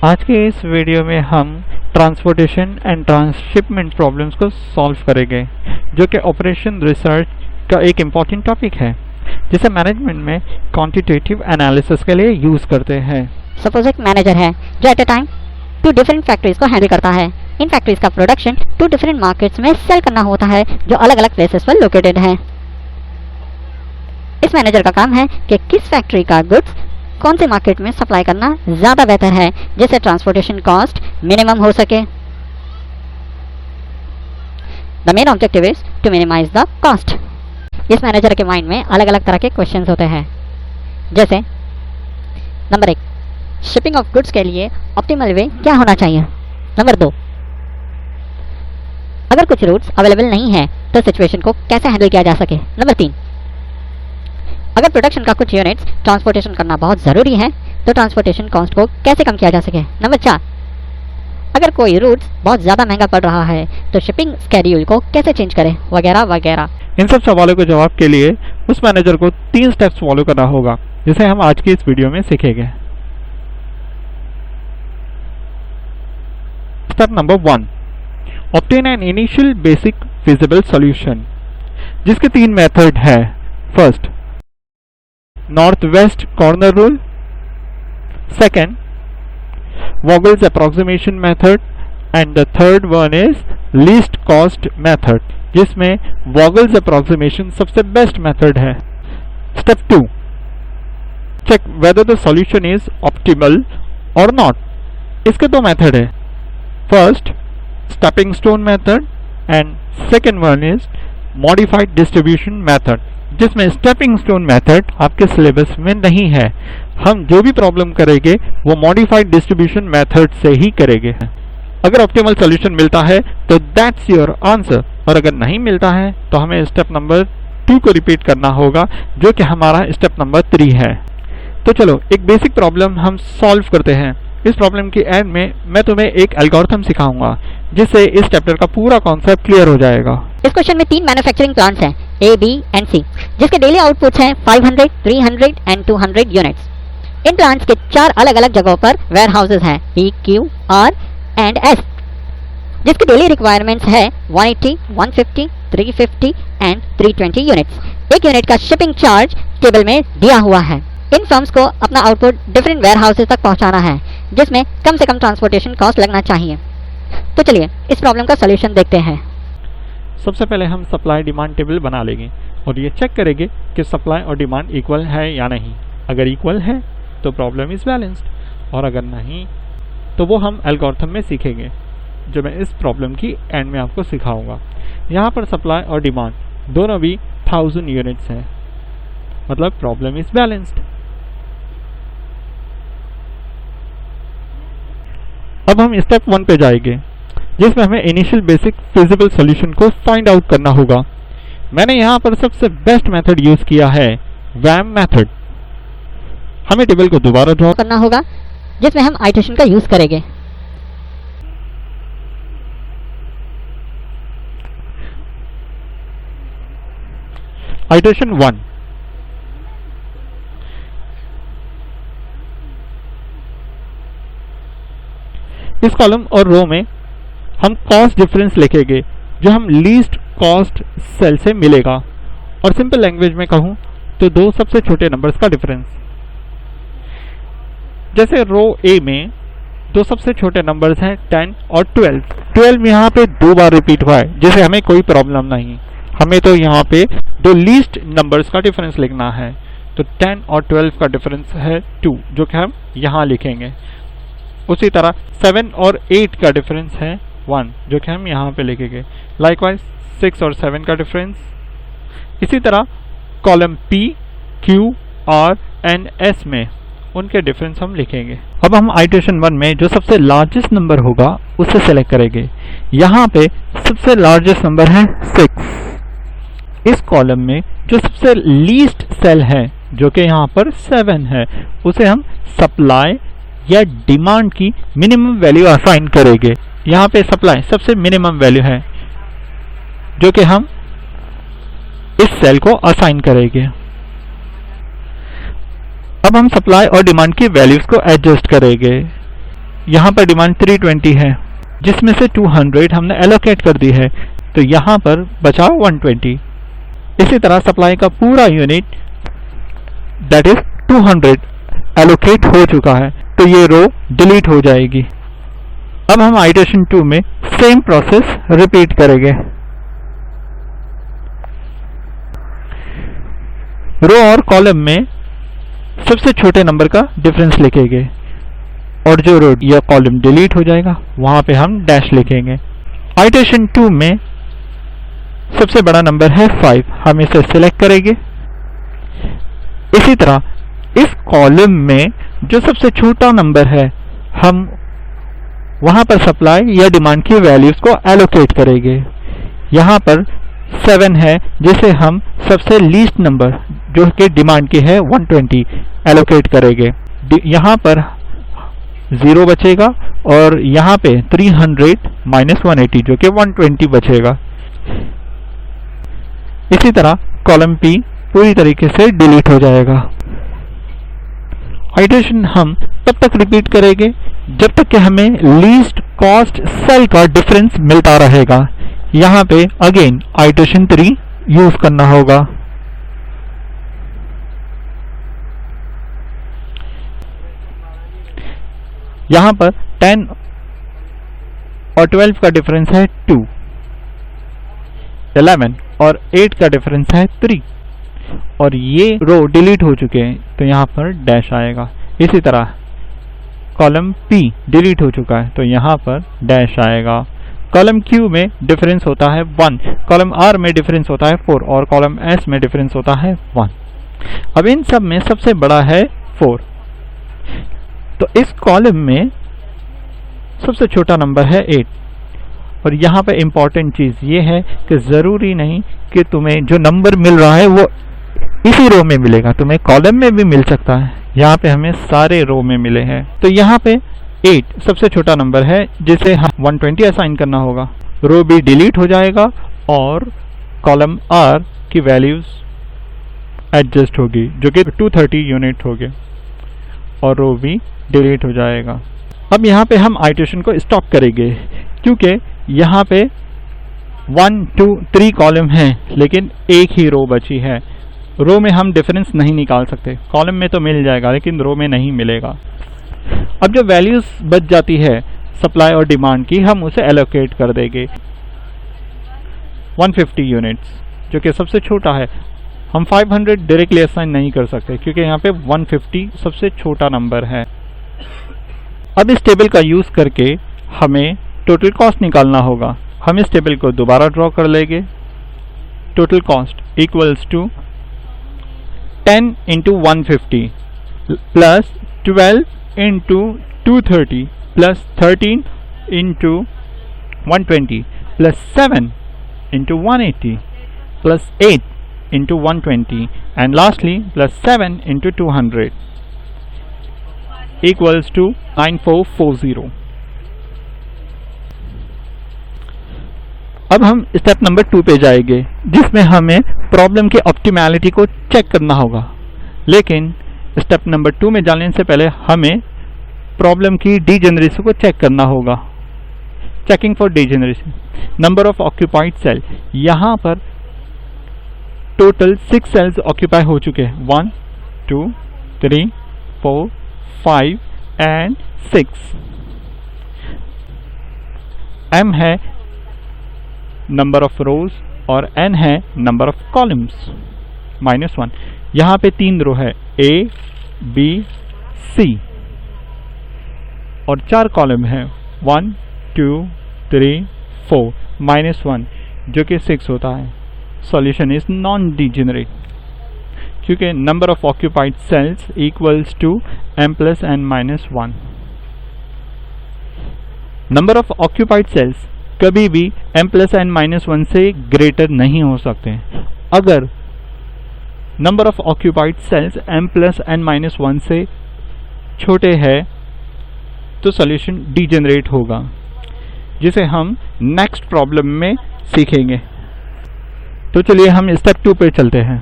आज के इस वीडियो में हम ट्रांसपोर्टेशन एंड ट्रांसशिपमेंट प्रॉब्लम्स को सॉल्व करेंगे, जो कि ऑपरेशन रिसर्च का एक इम्पॉर्टेंट टॉपिक है जिसे मैनेजमेंट में क्वांटिटेटिव एनालिसिस के लिए यूज करते हैं। सपोज एक मैनेजर है जो at a time 2 different factories को हैंडल करता है। इन फैक्ट्रीज का प्रोडक्शन 2 डिफरेंट मार्केट्स में सेल करना होता है जो अलग अलग प्लेसेस पर लोकेटेड है। इस मैनेजर का काम है कि किस फैक्ट्री का गुड्स कौन से मार्केट में सप्लाई करना ज्यादा बेहतर है, जिससे ट्रांसपोर्टेशन कॉस्ट मिनिमम हो सके। The main objective is to minimise the cost. इस मैनेजर के माइंड में अलग अलग तरह के क्वेश्चंस होते हैं, जैसे नंबर 1, शिपिंग ऑफ गुड्स के लिए ऑप्टिमल वे क्या होना चाहिए। नंबर 2, अगर कुछ रूट्स अवेलेबल नहीं है तो सिचुएशन को कैसे हैंडल किया जा सके। नंबर 3, अगर प्रोडक्शन का कुछ यूनिट्स ट्रांसपोर्टेशन करना बहुत ज़रूरी है तो ट्रांसपोर्टेशन कॉस्ट को कैसे कम किया जा सके। नंबर 4, अगर कोई रूट्स बहुत ज़्यादा महंगा पड़ रहा है तो शिपिंग स्केड्यूल को कैसे चेंज करें, वगैरह वगैरह। इन सब सवालों के जवाब के लिए उस मैनेजर को 3 स्टेप्स फॉलो करना होगा, जिसे हम आज की इस वीडियो में सीखेंगे। Step number 1, obtain an initial basic feasible solution, जिसके 3 मेथड है। First, north west corner rule. Second, Vogel's approximation method, and the third one is least cost method, जिसमें Vogel's approximation सबसे बेस्ट मेथड है। Step 2, check whether the solution is optimal or not. इसके 2 method है। First, stepping stone method, and second one is modified distribution method, जिसमें stepping stone method आपके syllabus में नहीं है। हम जो भी प्रॉब्लम करेंगे वो मॉडिफाइड डिस्ट्रीब्यूशन मेथड से ही करेंगे। अगर ऑप्टिमल सॉल्यूशन मिलता है तो दैट्स योर आंसर, और अगर नहीं मिलता है तो हमें स्टेप नंबर 2 को रिपीट करना होगा, जो कि हमारा स्टेप नंबर 3 है। तो चलो एक बेसिक प्रॉब्लम हम सॉल्व करते हैं। इस प्रॉब्लम के एंड में मैं तुम्हें एक एल्गोरिथम सिखाऊंगा, जिससे इस चैप्टर का पूरा कॉन्सेप्ट क्लियर हो जाएगा। इस क्वेश्चन में 3 मैन्युफैक्चरिंग प्लांट्स हैं, A, B एंड C, जिसके डेली आउटपुट्स हैं 500, 300 एंड 200 यूनिट्स। इन प्लांट्स के 4 अलग अलग जगहों पर वेयर हाउसेज हैं, P, Q, R and S, जिसकी डेली रिक्वायरमेंट्स है 180, 150, 350 एंड 320 यूनिट्स। एक यूनिट का शिपिंग चार्ज टेबल में दिया हुआ है। इन फर्म्स को अपना आउटपुट डिफरेंट वेयर हाउसेज तक पहुंचाना है, जिसमें कम से कम ट्रांसपोर्टेशन कॉस्ट लगना चाहिए। तो चलिए इस प्रॉब्लम का सॉल्यूशन देखते हैं। सबसे पहले हम सप्लाई डिमांड टेबल बना लेंगे और ये चेक करेंगे कि सप्लाई और डिमांड इक्वल है या नहीं। अगर इक्वल है तो प्रॉब्लम इज बैलेंस्ड, और अगर नहीं तो वो हम एल्गोरिथम में सीखेंगे, जो मैं इस प्रॉब्लम की एंड में आपको सिखाऊंगा। यहाँ पर सप्लाई और डिमांड दोनों भी 1000 यूनिट्स हैं, मतलब प्रॉब्लम इज बैलेंस्ड। अब हम स्टेप 1 पे जाएंगे, जिसमें हमें इनिशियल बेसिक फिजिबल सॉल्यूशन को फाइंड आउट करना होगा। मैंने यहाँ पर सबसे बेस्ट मेथड यूज किया है, वैम मेथड। हमें टेबल को दोबारा ड्रॉ करना होगा, जिसमें हम आइटरेशन का यूज करेंगे। आइटरेशन 1, इस कॉलम और रो में हम कॉस्ट डिफरेंस लिखेंगे, जो हम लीस्ट कॉस्ट सेल से मिलेगा, और सिंपल लैंग्वेज में कहूं तो 2 सबसे छोटे नंबर्स का डिफरेंस। जैसे रो ए में 2 सबसे छोटे नंबर्स हैं 10 और 12। 12 यहाँ पे 2 बार रिपीट हुआ है, जिसे हमें कोई प्रॉब्लम नहीं। हमें तो यहाँ पे 2 लीस्ट नंबर्स का डिफरेंस लिखना है, तो 10 और 12 का डिफरेंस है 2, जो कि हम यहाँ लिखेंगे। उसी तरह 7 और 8 का डिफरेंस है 1, जो कि हम यहाँ पे लिखेंगे। लाइकवाइज 6 और 7 का डिफरेंस। इसी तरह column P, Q, R and S में उनके डिफरेंस हम लिखेंगे। अब हम आइटरेशन 1 में जो सबसे लार्जेस्ट नंबर होगा उसे सेलेक्ट करेंगे। यहाँ पे सबसे लार्जेस्ट नंबर है 6। इस कॉलम में जो सबसे लीस्ट सेल है, जो कि यहाँ पर 7 है, उसे हम सप्लाई या डिमांड की मिनिमम वैल्यू असाइन करेंगे। यहाँ पे सप्लाई सबसे मिनिमम वैल्यू है, जो कि हम इस सेल को असाइन करेंगे। अब हम सप्लाई और डिमांड की वैल्यूज को एडजस्ट करेंगे। यहाँ पर डिमांड 320 है, जिसमें से 200 हमने एलोकेट कर दी है, तो यहाँ पर बचा 120। इसी तरह सप्लाई का पूरा यूनिट दैट इज 200 एलोकेट हो चुका है, तो ये रो डिलीट हो जाएगी। अब हम आइटरेशन 2 में सेम प्रोसेस रिपीट करेंगे। रो और कॉलम में सबसे छोटे नंबर का डिफरेंस लिखेंगे और जो रो या कॉलम डिलीट हो जाएगा वहां पे हम डैश लिखेंगे। आइटरेशन 2 में सबसे बड़ा नंबर है 5, हम इसे सिलेक्ट करेंगे। इसी तरह इस कॉलम में जो सबसे छोटा नंबर है हम वहां पर सप्लाई या डिमांड की वैल्यूज को एलोकेट करेंगे। यहां पर 7 है, जिसे हम सबसे लीस्ट नंबर जो कि डिमांड की है 120 एलोकेट करेंगे। यहां पर 0 बचेगा और यहां पे 300 माइनस 180 जो कि 120 बचेगा। इसी तरह कॉलम P पूरी तरीके से डिलीट हो जाएगा। आइटरेशन हम तब तक रिपीट करेंगे जब तक कि हमें लीस्ट कॉस्ट सेल का डिफरेंस मिलता रहेगा। यहां पे अगेन आइटरेशन 3 यूज करना होगा। यहां पर 10 और 12 का डिफरेंस है 2, 11 और 8 का डिफरेंस है 3 और ये रो डिलीट हो चुके हैं, तो यहां पर डैश आएगा। इसी तरह कॉलम P डिलीट हो चुका है, तो यहां पर डैश आएगा। कॉलम Q में डिफरेंस होता है 1, कॉलम R में डिफरेंस होता है 4 और कॉलम S में डिफरेंस होता है 1। अब इन सब में सबसे बड़ा है 4, तो इस कॉलम में सबसे छोटा नंबर है 8। और यहाँ पे इंपॉर्टेंट चीज ये है कि जरूरी नहीं कि तुम्हें जो नंबर मिल रहा है वो इसी रो में मिलेगा, तुम्हें कॉलम में भी मिल सकता है। यहाँ पे हमें सारे रो में मिले हैं, तो यहाँ पे 8 सबसे छोटा नंबर है जिसे हम 120 असाइन करना होगा। रो भी डिलीट हो जाएगा और कॉलम R की वैल्यूज एडजस्ट होगी जो कि 230 यूनिट होगी और रो भी डिलीट हो जाएगा। अब यहाँ पे हम आइटरेशन को स्टॉप करेंगे क्योंकि यहाँ पे 1, 2, 3 कॉलम हैं लेकिन एक ही रो बची है। रो में हम डिफरेंस नहीं निकाल सकते, कॉलम में तो मिल जाएगा लेकिन रो में नहीं मिलेगा। अब जो वैल्यूज बच जाती है सप्लाई और डिमांड की, हम उसे एलोकेट कर देंगे 150 यूनिट्स जो कि सबसे छोटा है। हम 500 डायरेक्टली असाइन नहीं कर सकते क्योंकि यहाँ पे 150 सबसे छोटा नंबर है। अब इस टेबल का यूज करके हमें टोटल कॉस्ट निकालना होगा। हम इस टेबल को दोबारा ड्रॉ कर लेंगे। Total cost equals to 10 into 150 plus 12 into 230 plus 13 into 120 plus 7 into 180 plus 8 into 120 and lastly plus 7 into 200 equals to 9440। अब हम स्टेप नंबर 2 पे जाएंगे जिसमें हमें प्रॉब्लम की ऑप्टिमैलिटी को चेक करना होगा। लेकिन स्टेप नंबर 2 में जाने से पहले हमें प्रॉब्लम की डीजेनरेसी को चेक करना होगा। Checking for degeneracy, number of occupied cell, यहां पर टोटल 6 सेल्स ऑक्यूपाई हो चुके हैं, 1, 2, 3, 4, 5 एंड 6। M है नंबर ऑफ रोज और N है नंबर ऑफ कॉलम्स -1। यहां पे 3 रो है A, B, C और 4 कॉलम है 1, 2, 3, 4 -1 जो कि 6 होता है। Solution is non-degenerate क्योंकि number of occupied cells equals to m plus n minus 1। Number of occupied cells कभी भी m plus n minus 1 से greater नहीं हो सकते। अगर number of occupied cells m plus n minus 1 से छोटे है तो solution degenerate होगा, जिसे हम next problem में सीखेंगे। तो चलिए हम स्टेप 2 पे चलते हैं।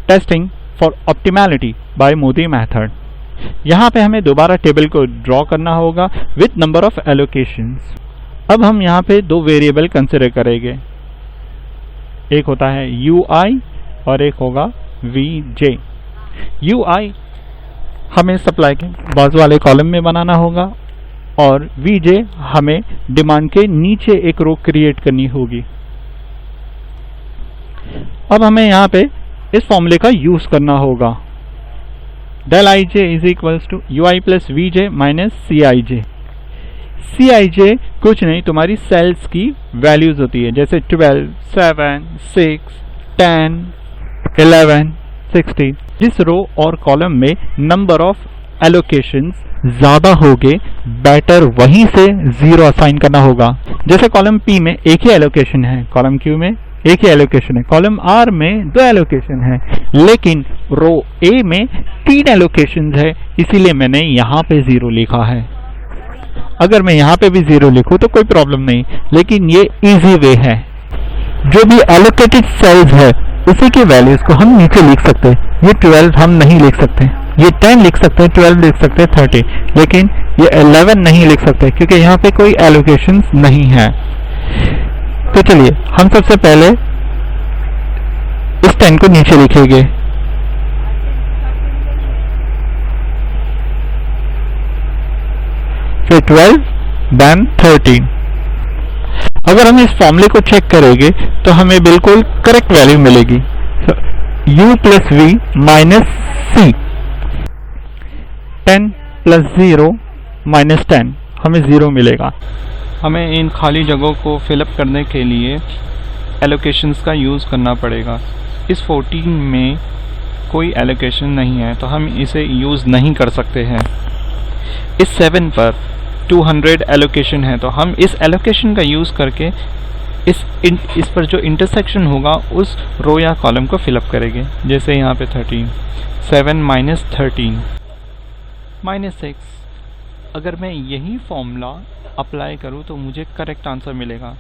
Testing for optimality by MODI method. यहाँ पे हमें दोबारा टेबल को ड्रॉ करना होगा विथ नंबर ऑफ एलोकेशंस। अब हम यहाँ पे दो वेरिएबल कंसिडर करेंगे, एक होता है UI और एक होगा VJ। UI हमें सप्लाई के बाजू वाले कॉलम में बनाना होगा और VJ हमें डिमांड के नीचे एक रो क्रिएट करनी होगी। अब हमें यहाँ पे इस फॉर्मूले का यूज करना होगा, del ij is equals to UI plus VJ minus CIJ। CIJ कुछ नहीं, तुम्हारी सेल्स की वैल्यूज होती है, जैसे 12, 7, 6, 10, 11, 16। जिस रो और कॉलम में नंबर ऑफ एलोकेशंस ज्यादा होगे, बेटर वहीं से 0 असाइन करना होगा। जैसे कॉलम P में एक ही एलोकेशन है, कॉलम Q में एक ही एलोकेशन है, कॉलम R में 2 एलोकेशन है, लेकिन रो A में 3 एलोकेशन है, इसीलिए मैंने यहाँ पे 0 लिखा है। अगर मैं यहाँ पे भी 0 लिखूं तो कोई प्रॉब्लम नहीं, लेकिन ये इजी वे है। जो भी एलोकेटेड सेल्स है उसी की वैल्यूज को हम नीचे लिख सकते हैं। ये 12 हम नहीं लिख सकते, ये 10 लिख सकते हैं, 12 लिख सकते हैं, 30, लेकिन ये 11 नहीं लिख सकते क्योंकि यहाँ पे कोई एलोकेशन नहीं है। तो चलिए हम सबसे पहले इस 10 को नीचे लिखेंगे। फिर 12 देन 13। अगर हम इस फॉर्मूले को चेक करेंगे तो हमें बिल्कुल करेक्ट वैल्यू मिलेगी, U plus V minus C। 10 plus 0 minus 10 हमें 0 मिलेगा। हमें इन खाली जगहों को फिलअप करने के लिए एलोकेशंस का यूज़ करना पड़ेगा। इस 14 में कोई एलोकेशन नहीं है तो हम इसे यूज़ नहीं कर सकते हैं। इस 7 पर 200 एलोकेशन है तो हम इस एलोकेशन का यूज़ करके इस पर जो इंटरसेक्शन होगा उस रो या कॉलम को फिलअप करेंगे। जैसे यहाँ पे 13, 7 माइनस 13 माइनस 6। अगर मैं यही फॉर्मूला अप्लाई करूँ तो मुझे करेक्ट आंसर मिलेगा।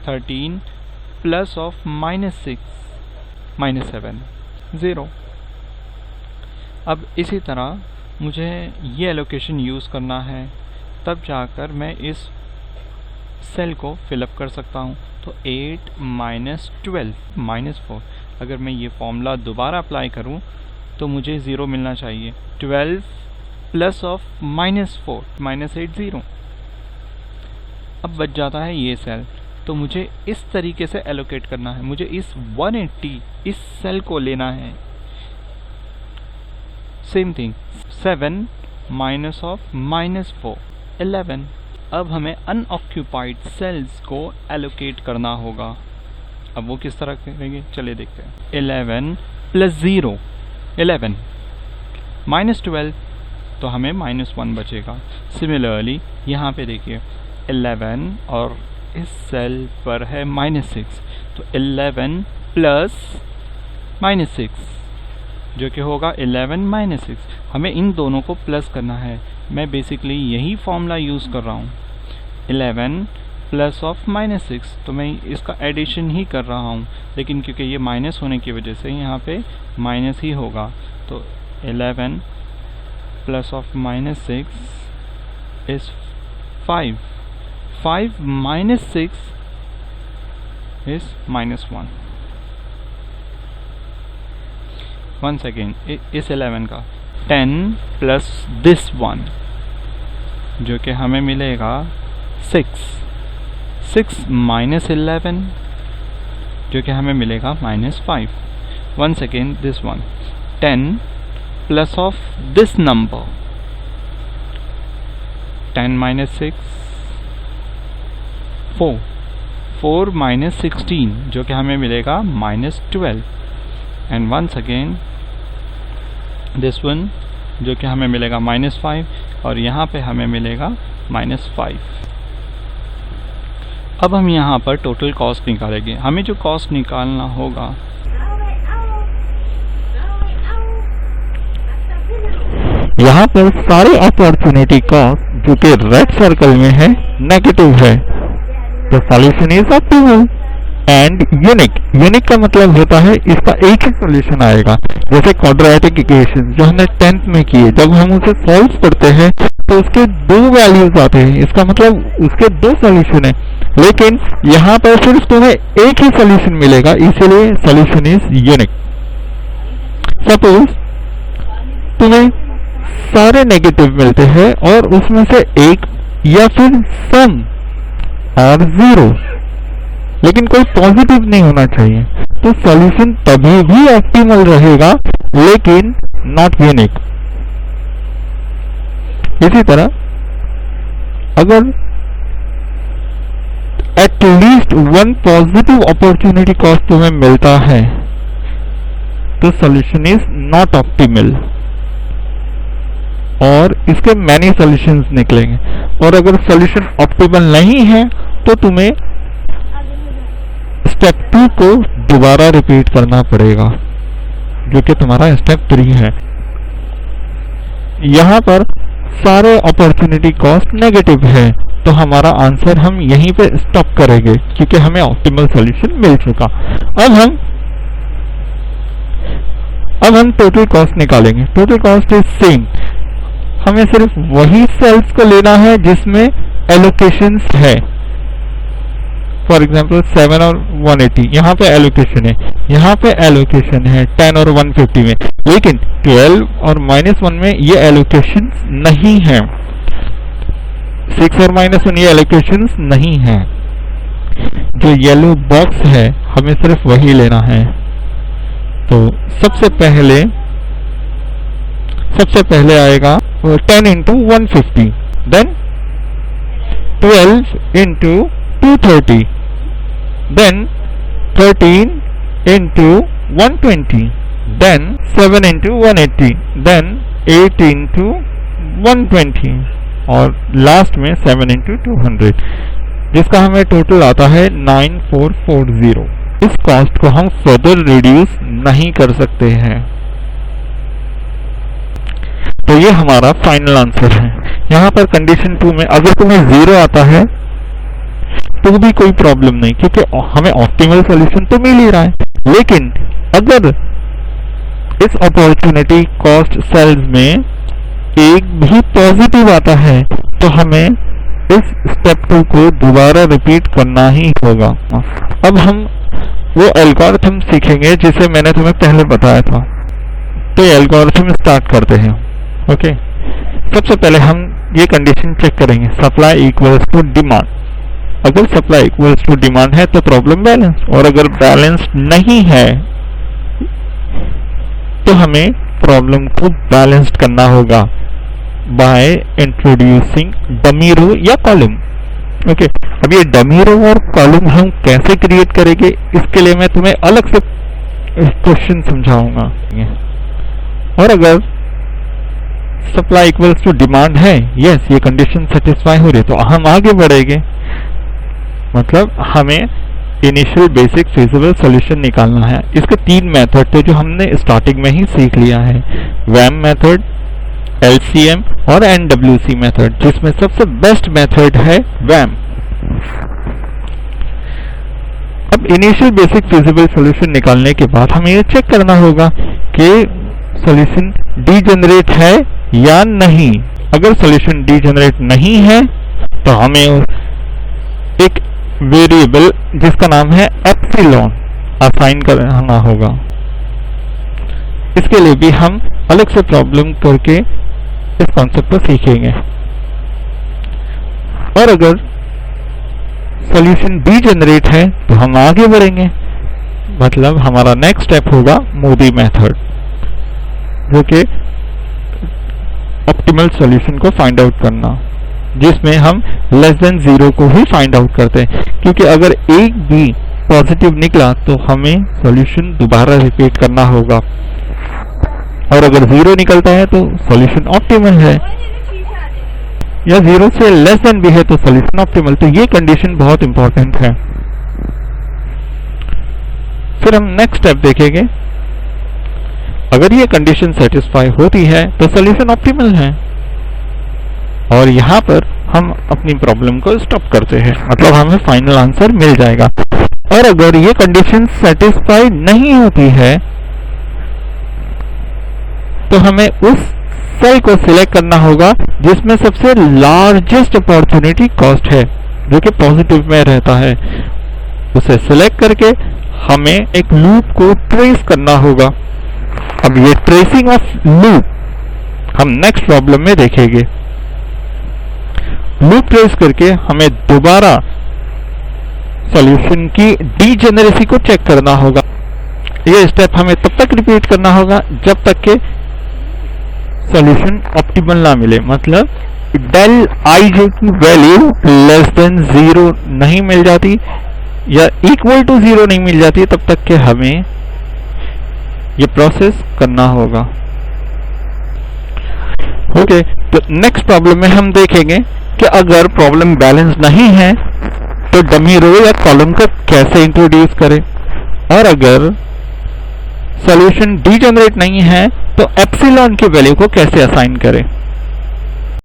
13 प्लस ऑफ माइनस 6 माइनस 7 0। अब इसी तरह मुझे ये एलोकेशन यूज़ करना है, तब जाकर मैं इस सेल को फिलअप कर सकता हूँ। तो 8 माइनस 12 माइनस 4। अगर मैं ये फॉर्मूला दोबारा अप्लाई करूँ तो मुझे 0 मिलना चाहिए। 12 प्लस ऑफ माइनस 4 माइनस 8 0। अब बच जाता है ये सेल, तो मुझे इस तरीके से एलोकेट करना है। मुझे इस 180 इस सेल को लेना है। Same thing 7 minus of minus 4 11। अब हमें अनऑक्यूपाइड सेल्स को एलोकेट करना होगा। अब वो किस तरह करेंगे, चलिए देखते हैं। 11 प्लस 0 11 माइनस 12 तो हमें माइनस 1 बचेगा। सिमिलरली यहाँ पे देखिए 11 और इस सेल पर है माइनस 6, तो 11 प्लस माइनस 6 जो कि होगा 11 माइनस 6। हमें इन दोनों को प्लस करना है। मैं बेसिकली यही फॉर्मूला यूज़ कर रहा हूँ। 11 प्लस ऑफ माइनस 6 तो मैं इसका एडिशन ही कर रहा हूँ, लेकिन क्योंकि ये माइनस होने की वजह से यहाँ पे माइनस ही होगा। तो 11 plus of minus 6 is 5। 5 minus 6 is minus 1। Once again इस 11 का 10 प्लस दिस 1 जो कि हमें मिलेगा 6। 6 माइनस 11 जो कि हमें मिलेगा minus 5। Once again this 1 10 plus of this number 10 minus 6 4। 4 minus 16 जो कि हमें मिलेगा minus 12। And once again this one जो कि हमें मिलेगा माइनस 5 और यहाँ पे हमें मिलेगा माइनस 5। अब हम यहाँ पर टोटल कॉस्ट निकालेंगे। हमें जो कॉस्ट निकालना होगा यहाँ पर सारे अपॉर्चुनिटी कॉस्ट जो कि रेड सर्कल में है नेगेटिव है, तो solution is optimal. And unique. Unique का मतलब होता है इसका एक ही सॉल्यूशन आएगा। जैसे क्वाड्रेटिक इक्वेशन जो हमने 10th में किए, जब हम उसे सॉल्व करते हैं तो उसके दो वैल्यूज आते हैं, इसका मतलब उसके दो सॉल्यूशन है। लेकिन यहाँ पर सिर्फ तुम्हें एक ही सॉल्यूशन मिलेगा, इसीलिए सॉल्यूशन इज यूनिक। सपोज तुम्हें सारे नेगेटिव मिलते हैं और उसमें से एक या फिर सम और जीरो, लेकिन कोई पॉजिटिव नहीं होना चाहिए, तो सॉल्यूशन तभी भी ऑप्टिमल रहेगा लेकिन नॉट यूनिक। इसी तरह अगर at least one positive opportunity cost तुम्हें मिलता है तो सॉल्यूशन इज नॉट ऑप्टिमल और इसके मैनी सॉल्यूशंस निकलेंगे। और अगर सॉल्यूशन ऑप्टिमल नहीं है तो तुम्हें स्टेप 2 को दोबारा रिपीट करना पड़ेगा, जो कि तुम्हारा स्टेप 3 है। यहां पर सारे अपॉर्चुनिटी कॉस्ट नेगेटिव है, तो हमारा आंसर हम यहीं पे स्टॉप करेंगे क्योंकि हमें ऑप्टिमल सॉल्यूशन मिल चुका। अब हम टोटल कॉस्ट निकालेंगे। टोटल कॉस्ट इज सेम, हमें सिर्फ वही सेल्स को लेना है जिसमें एलोकेशंस है। फॉर एग्जाम्पल 7 और 180 यहाँ पे एलोकेशन है, यहाँ पे एलोकेशन है 10 और 150 में, लेकिन 12 और -1 में ये एलोकेशन नहीं है, 6 और -1 ये एलोकेशन नहीं है। जो येलो बॉक्स है हमें सिर्फ वही लेना है। तो सबसे पहले आएगा 10 into 150, then 12 into 230, then 13 into 120, then 7 into 180, then 8 into 120 और लास्ट में 7 into 200, जिसका हमें टोटल आता है 9440। इस कॉस्ट को हम फर्दर रिड्यूस नहीं कर सकते हैं, तो ये हमारा फाइनल आंसर है। यहाँ पर कंडीशन 2 में अगर तुम्हें 0 आता है तो भी कोई प्रॉब्लम नहीं, क्योंकि हमें ऑप्टिमल सॉल्यूशन तो मिल ही रहा है। लेकिन अगर इस अपॉर्चुनिटी कॉस्ट सेल्स में एक भी पॉजिटिव आता है तो हमें इस स्टेप 2 को दोबारा रिपीट करना ही होगा। अब हम वो एल्गोरिथम सीखेंगे जिसे मैंने तुम्हें पहले बताया था। तो एल्गोरिथम स्टार्ट करते हैं। ओके, सबसे पहले हम ये कंडीशन चेक करेंगे, सप्लाई इक्वल्स टू डिमांड। अगर सप्लाई इक्वल्स टू डिमांड है तो प्रॉब्लम बैलेंस, और अगर बैलेंस नहीं है तो हमें प्रॉब्लम को बैलेंस्ड करना होगा बाय इंट्रोड्यूसिंग डमी रो या कॉलम। ओके, अब ये डमी रो और कॉलम हम कैसे क्रिएट करेंगे इसके लिए मैं तुम्हें अलग से क्वेश्चन समझाऊंगा। और अगर सप्लाई इक्वल्स टू डिमांड है, यस ये कंडीशन सेटिस्फाई हो रही है, तो हम आगे बढ़ेंगे। मतलब हमें इनिशियल बेसिक फिजिबल सॉल्यूशन निकालना है। इसके 3 मेथड थे जो हमने स्टार्टिंग में ही सीख लिया है, वैम मेथड, एलसीएम और एनडब्ल्यूसी मेथड, जिसमें सबसे बेस्ट मेथड है वैम। अब इनिशियल बेसिक फिजिबल सॉल्यूशन निकालने के बाद हमें यह चेक करना होगा कि सॉल्यूशन डीजेनरेट है या नहीं। अगर सॉल्यूशन डीजेनरेट नहीं है तो हमें एक वेरिएबल जिसका नाम है एप्सिलॉन असाइन करना होगा। इसके लिए भी हम अलग से प्रॉब्लम करके इस कॉन्सेप्ट को सीखेंगे। और अगर सॉल्यूशन डीजेनरेट है तो हम आगे बढ़ेंगे, मतलब हमारा नेक्स्ट स्टेप होगा मूडी मेथड, जो कि ऑप्टिमल सॉल्यूशन को फाइंड आउट करना, जिसमें हम लेस देन 0 को ही फाइंड आउट करते हैं, क्योंकि अगर एक भी पॉजिटिव निकला तो हमें सॉल्यूशन दोबारा रिपीट करना होगा, और अगर 0 निकलता है तो सॉल्यूशन ऑप्टिमल है, या 0 से लेस देन भी है तो सॉल्यूशन ऑप्टिमल। तो ये कंडीशन बहुत इंपॉर्टेंट है। फिर हम नेक्स्ट स्टेप देखेंगे। अगर ये कंडीशन सेटिस्फाई होती है तो सॉल्यूशन ऑप्टिमल है, और यहाँ पर हम अपनी प्रॉब्लम को स्टॉप करते हैं, मतलब हमें फाइनल आंसर मिल जाएगा। और अगर ये कंडीशन सेटिस्फाई नहीं होती है तो हमें उस सेल को सिलेक्ट करना होगा जिसमें सबसे लार्जेस्ट अपॉर्चुनिटी कॉस्ट है, जो कि पॉजिटिव में रहता है। उसे सिलेक्ट करके हमें एक लूप को ट्रेस करना होगा। अब ये ट्रेसिंग ऑफ लूप हम नेक्स्ट प्रॉब्लम में देखेंगे। लूप ट्रेस करके हमें दोबारा सॉल्यूशन की डीजेनरेसी को चेक करना होगा। ये स्टेप हमें तब तक रिपीट करना होगा जब तक के सॉल्यूशन ऑप्टिमल ना मिले, मतलब डेल आई जे की वैल्यू लेस देन 0 नहीं मिल जाती या इक्वल टू 0 नहीं मिल जाती, तब तक के हमें ये प्रोसेस करना होगा। ओके, तो नेक्स्ट प्रॉब्लम में हम देखेंगे कि अगर प्रॉब्लम बैलेंस नहीं है तो डमी रो या कॉलम को कैसे इंट्रोड्यूस करें, और अगर सॉल्यूशन डीजेनरेट नहीं है तो एप्सिलॉन की वैल्यू को कैसे असाइन करें।